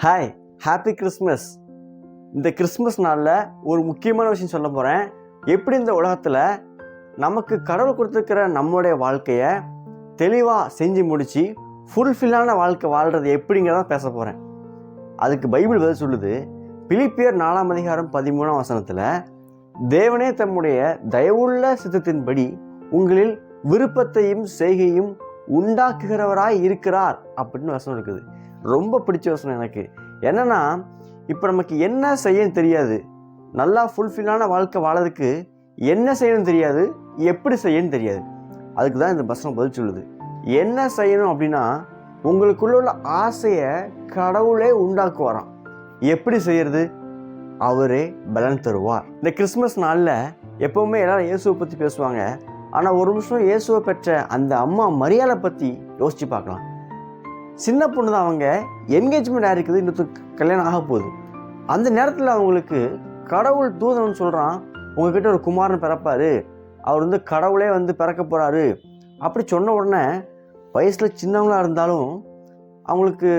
Hi, happy Christmas. இந்த Christmas நாளில் ஒரு முக்கியமான விஷயம் சொல்ல போகிறேன். எப்படி இந்த உலகத்தில் நமக்கு கடவுள் கொடுத்துருக்கிற நம்மளுடைய வாழ்க்கையை தெளிவாக செஞ்சு முடித்து ஃபுல்ஃபில்லான வாழ்க்கை வாழ்கிறது எப்படிங்கிறத பேச போகிறேன். அதுக்கு பைபிள் பதில் சொல்லுது. பிலிப்பியர் 4:13 தேவனே தம்முடைய தயவுள்ள சித்தத்தின்படி உங்களில் விருப்பத்தையும் செய்கையும் உண்டாக்குகிறவராய் இருக்கிறார் அப்படின்னு வசனம் இருக்குது. ரொம்ப பிடிச்ச வசனம் எனக்கு. என்னன்னா, இப்போ நமக்கு என்ன செய்யணும் தெரியாது, நல்லா ஃபுல்ஃபில்லான வாழ்க்கை வாழறதுக்கு என்ன செய்யணும் தெரியாது, எப்படி செய்யணும் தெரியாது. அதுக்கு தான் இந்த வசனம் பதில் சொல்லுது. என்ன செய்யணும் அப்படின்னா, உங்களுக்குள்ள உள்ள ஆசையை கடவுளே உண்டாக்குவாராம். எப்படி செய்யறது? அவரே பலன் தருவார். இந்த கிறிஸ்மஸ் நாளில் எப்பவுமே எல்லாரும் இயேசுவை பற்றி பேசுவாங்க. ஆனால் ஒரு நிமிஷம் இயேசுவை பெற்ற அந்த அம்மா மரியாதை பற்றி யோசிச்சு பார்க்கலாம். சின்ன பொண்ணு தான், அவங்க என்கேஜ்மெண்ட் ஆகிருக்குது, இன்னொரு கல்யாணம் ஆக போகுது. அந்த நேரத்தில் அவங்களுக்கு கடவுள் தூதன் சொல்கிறான், உங்ககிட்ட ஒரு குமாரன் பிறப்பார், அவர் கடவுளே பிறக்க போகிறாரு அப்படி சொன்ன உடனே வயசில் சின்னவங்களாக இருந்தாலும் அவங்களுக்கு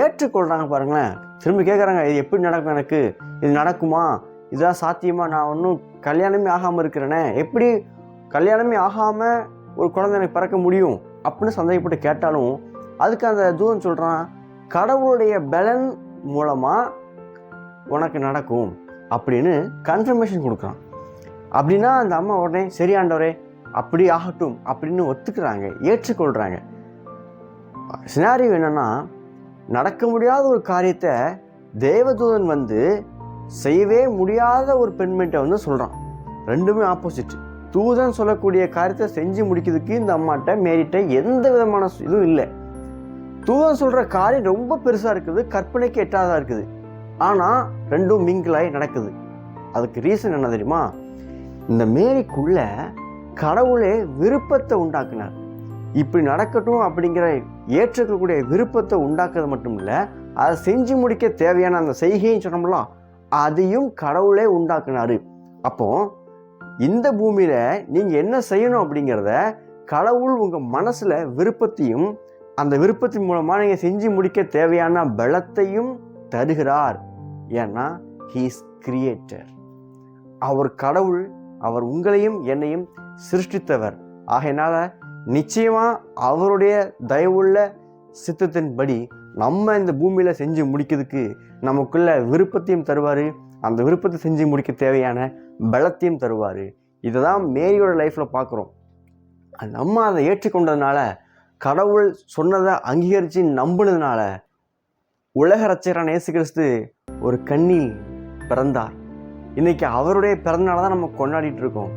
ஏற்றுக்கொள்கிறாங்க. பாருங்களேன், திரும்பி கேட்குறாங்க, இது எப்படி நடக்கும், எனக்கு இது நடக்குமா, இதெல்லாம் சாத்தியமா, நான் ஒன்றும் கல்யாணமே ஆகாமல் இருக்கிறேனே, எப்படி கல்யாணமே ஆகாமல் ஒரு குழந்தை எனக்கு பிறக்க முடியும் அப்படின்னு சந்தேகப்பட்டு கேட்டாலும் அதுக்கு அந்த தூதன் சொல்கிறான், கடவுளுடைய பலன் மூலமாக உனக்கு நடக்கும் அப்படின்னு கன்ஃபர்மேஷன் கொடுக்குறான். அப்படின்னா அந்த அம்மா உடனே சரி ஆண்டவரே அப்படி ஆகட்டும் அப்படின்னு ஒத்துக்கிறாங்க, ஏற்றுக்கொள்கிறாங்க. சினாரியோ என்னன்னா, நடக்க முடியாத ஒரு காரியத்தை தேவதூதன் செய்யவே முடியாத ஒரு பெண்மணிட்ட சொல்கிறான். ரெண்டுமே ஆப்போசிட். தூதன் சொல்லக்கூடிய காரியத்தை செஞ்சு முடிக்கிறதுக்கு இந்த அம்மாட்ட மேரிட்ட எந்த விதமான இதுவும் இல்லை. தூதன் சொல்கிற காரியம் ரொம்ப பெருசாக இருக்குது, கற்பனைக்கு எட்டாததாக இருக்குது. ஆனால் ரெண்டும் மிங்கிளாய் நடக்குது. அதுக்கு ரீசன் என்ன தெரியுமா? இந்த மேரிக்குள்ள கடவுளே விருப்பத்தை உண்டாக்குனார். இப்படி நடக்கட்டும் அப்படிங்கிற ஏற்றுக்கக்கூடிய விருப்பத்தை உண்டாக்குறது மட்டும் இல்லை, அதை செஞ்சு முடிக்க தேவையான அந்த செய்கையும் சொன்னோம்ல, அதையும் கடவுளே உண்டாக்குனாரு. அப்போ இந்த பூமியில நீங்க என்ன செய்யணும் அப்படிங்கிறத கடவுள் உங்க மனசுல விருப்பத்தையும், அந்த விருப்பத்தின் மூலமா நீங்க செஞ்சு முடிக்க தேவையான பலத்தையும் தருகிறார். ஏன்னா he is creator. அவர் கடவுள், அவர் உங்களையும் என்னையும் சிருஷ்டித்தவர். ஆகையினால நிச்சயமா அவருடைய தயவுள்ள சித்தத்தின்படி நம்ம இந்த பூமியில செஞ்சு முடிக்கிறதுக்கு நமக்குள்ள விருப்பத்தையும் தருவாரு, அந்த விருப்பத்தை செஞ்சு முடிக்க தேவையான பலத்தையும் தருவார். இதை தான் மேரியோட லைஃப்பில் பார்க்குறோம். அந்த அம்மா அதை ஏற்றுக்கொண்டதுனால, கடவுள் சொன்னதை அங்கீகரித்து நம்பினதுனால உலக ரட்சகரான இயேசு கிறிஸ்து ஒரு கன்னி பிறந்தார். இன்னைக்கு அவருடைய பிறந்தநாளை தான் நம்ம கொண்டாடிட்டு இருக்கோம்.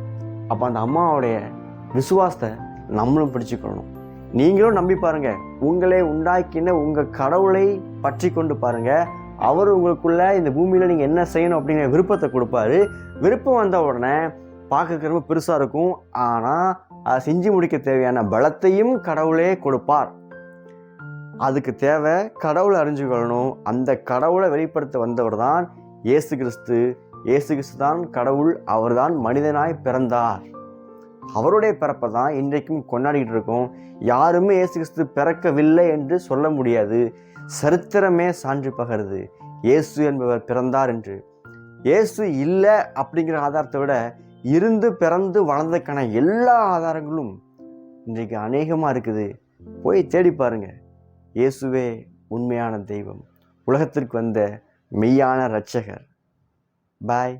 அப்போ அந்த அம்மாவுடைய விசுவாசத்தை நம்மளும் பிடிச்சுக்கணும். நீங்களும் நம்பி பாருங்க, உங்களை உண்டாக்கின உங்கள் கடவுளை பற்றி கொண்டு பாருங்க. அவர் உங்களுக்குள்ள இந்த பூமியில் நீங்கள் என்ன செய்யணும் அப்படிங்கிற விருப்பத்தை கொடுப்பாரு. விருப்பம் வந்த உடனே பார்க்க ரொம்ப பெருசாக இருக்கும், ஆனால் அதை செஞ்சு முடிக்க தேவையான பலத்தையும் கடவுளே கொடுப்பார். அதுக்கு தேவை கடவுளை அறிஞ்சுக்கொள்ளணும். அந்த கடவுளை வெளிப்படுத்த வந்தவர் தான் இயேசு கிறிஸ்து. இயேசு கிறிஸ்து தான் கடவுள், அவர் தான் மனிதனாய் பிறந்தார். அவருடைய பிறப்பை தான் இன்றைக்கும் கொண்டாடிட்டு இருக்கோம். யாருமே இயேசு கிறிஸ்து பிறக்கவில்லை என்று சொல்ல முடியாது. சரித்திரமே சான்று பகருது இயேசு என்பவர் பிறந்தார் என்று. இயேசு இல்லை அப்படிங்கிற ஆதாரத்தை விட இருந்து பிறந்து வளர்ந்ததுக்கான எல்லா ஆதாரங்களும் இன்றைக்கு அநேகமாக இருக்குது. போய் தேடி பாருங்க. இயேசுவே உண்மையான தெய்வம், உலகத்திற்கு வந்த மெய்யான இரட்சகர். பாய்.